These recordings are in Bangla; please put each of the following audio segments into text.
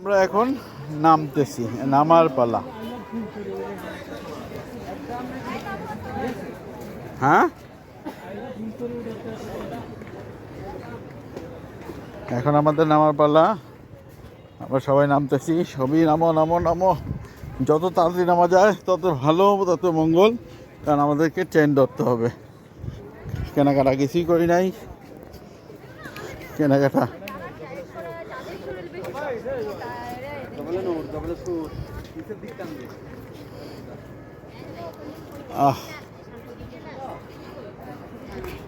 আমরা এখন নামতেছি, নামার পালা। হ্যাঁ, এখন আমাদের নামার পালা। আমরা সবাই নামতেছি, সবই নামো নামো নামো। যত তাড়াতাড়ি নামা যায় তত ভালো, তত মঙ্গল, কারণ আমাদেরকে ট্রেন ধরতে হবে। কেনাকাটা কিছুই করি নাই, কেনাকাটা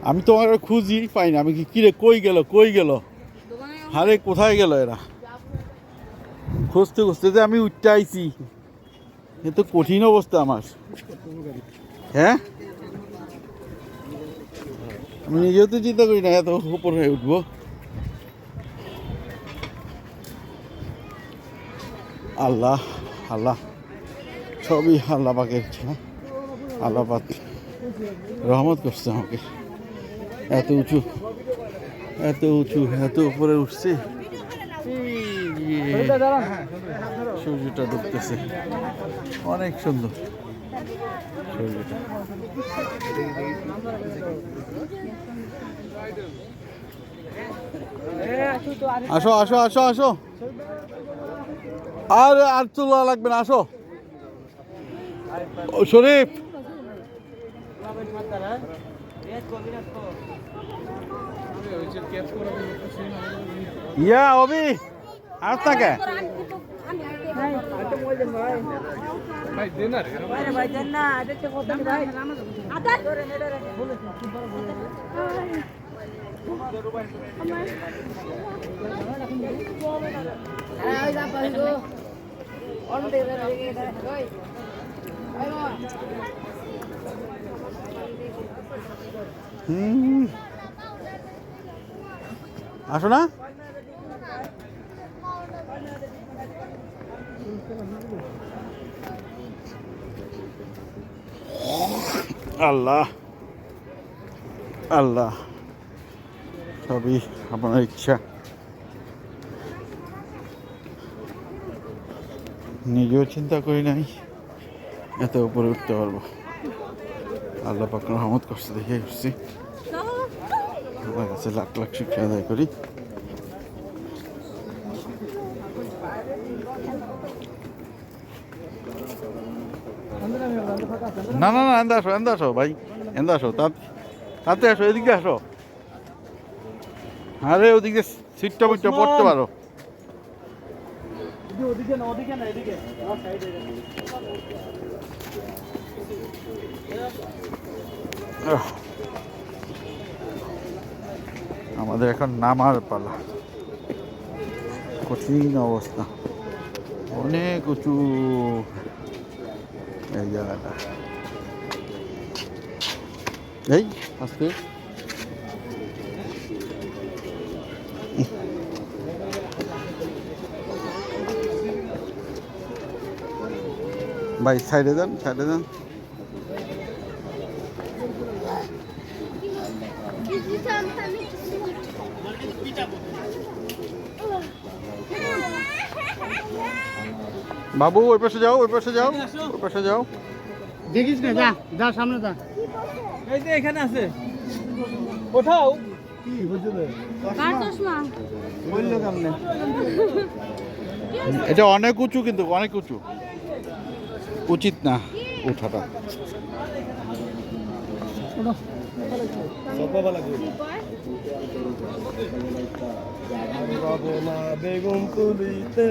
আমি তোমার খুঁজি পাই না। আমি কি কিরে, কই গেল কই গেল, আরে কোথায় গেল এরা? খুঁজতে খুঁজতে যে আমি উঠতে আইছি, এ তো কঠিন অবস্থা আমার। হ্যাঁ, আমি নিজেও তো চিন্তা করি না এত উপর হয়ে উঠবো। আল্লাহ আল্লাহ, সবই আল্লাহ পাকের ইচ্ছা। আল্লাহ পাক রহমত করছে আমাকে। এত উঁচু, এত উঁচু, এত উপরে উঠছে। সূর্যটা ডুবতেছে, অনেক সুন্দর সূর্যটা। আসো আসো আসো আসো, আর তোলা লাগবে না, আসো। ও শরীফ, ইয়া অবি আর তাকে আসো না। আল্লাহ আল্লাহ, সবই আপনার ইচ্ছা। নিজেও চিন্তা করি নাই এত উপরে উঠতে পারবো। আল্লাহ পাক রহমত করছে দেখে উঠছি। আমার কাছে লাখ লাখ শুকরিয়া আদায় করি। না না না, এন্দা আসো, এন্দা আসো ভাই, এন্দা আসো, তাতে আসো, এদিকে আসো। আরে ওদিকে সিটটা বুটটা পড়তে পারো। আমাদের এখন নামার পালা। কঠিন অবস্থা, অনেক উঁচু এই জায়গাটা। এই আজকে ভাই সাইডে যান, সাইডে যান। বাবু ওই পাশে যাও, ওই পাশে যাও, ওই পাশে যাও। দেখিস না, যা যা সামনে যা। এই যে এখানে আছে, কোথাও এটা অনেক উঁচু, কিন্তু অনেক উঁচু, উচিত না ওঠাটা। বেগুন তুলিতে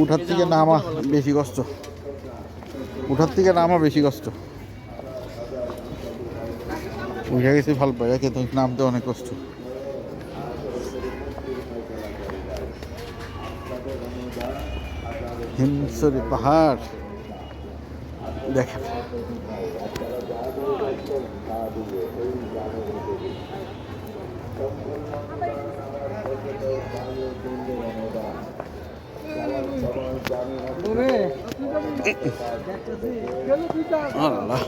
উঠার থেকে নামা বেশি কষ্ট, উঠার থেকে নামা বেশি কষ্ট। উঠে গেছি ভাল পাই, কিন্তু নামতে অনেক কষ্ট। হিমসরি পাহাড় দেখেন। আল্লাহ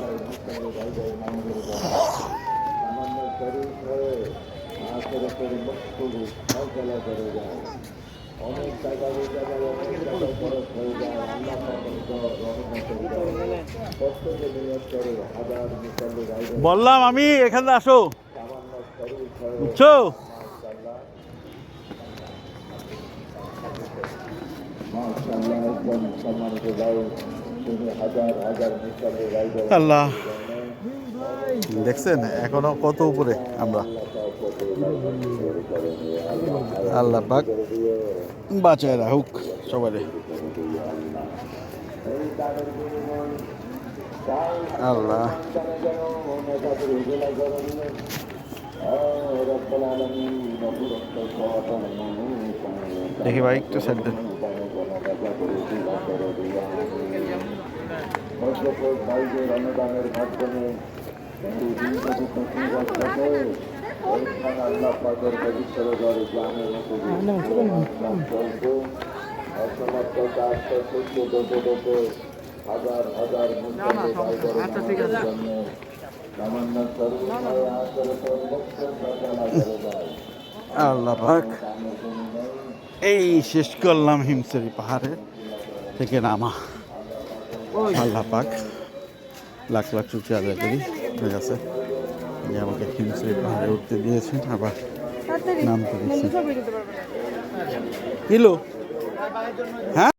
বললাম আমি এখানে আসো, বুঝছো? আল্লাহ, দেখছেন এখনো কত উপরে আমরা। আল্লাহ পাক বাঁচায় রাখুক সবারে। আল্লাহ, দেখি ভাই একটু সাইড দেন। আচ্ছা ঠিক আছে। আল্লাহ পাক এই শেষ করলাম হিমসরি পাহাড়ে থেকে নামা। আল্লাহ পাক লাখ লাখ শুকরিয়া আদায় করি ঠিক আছে, যে আমাকে হিমসরি পাহাড়ে উঠতে দিয়েছেন, আবার নামতে দিয়েছেন। কিলো হ্যাঁ।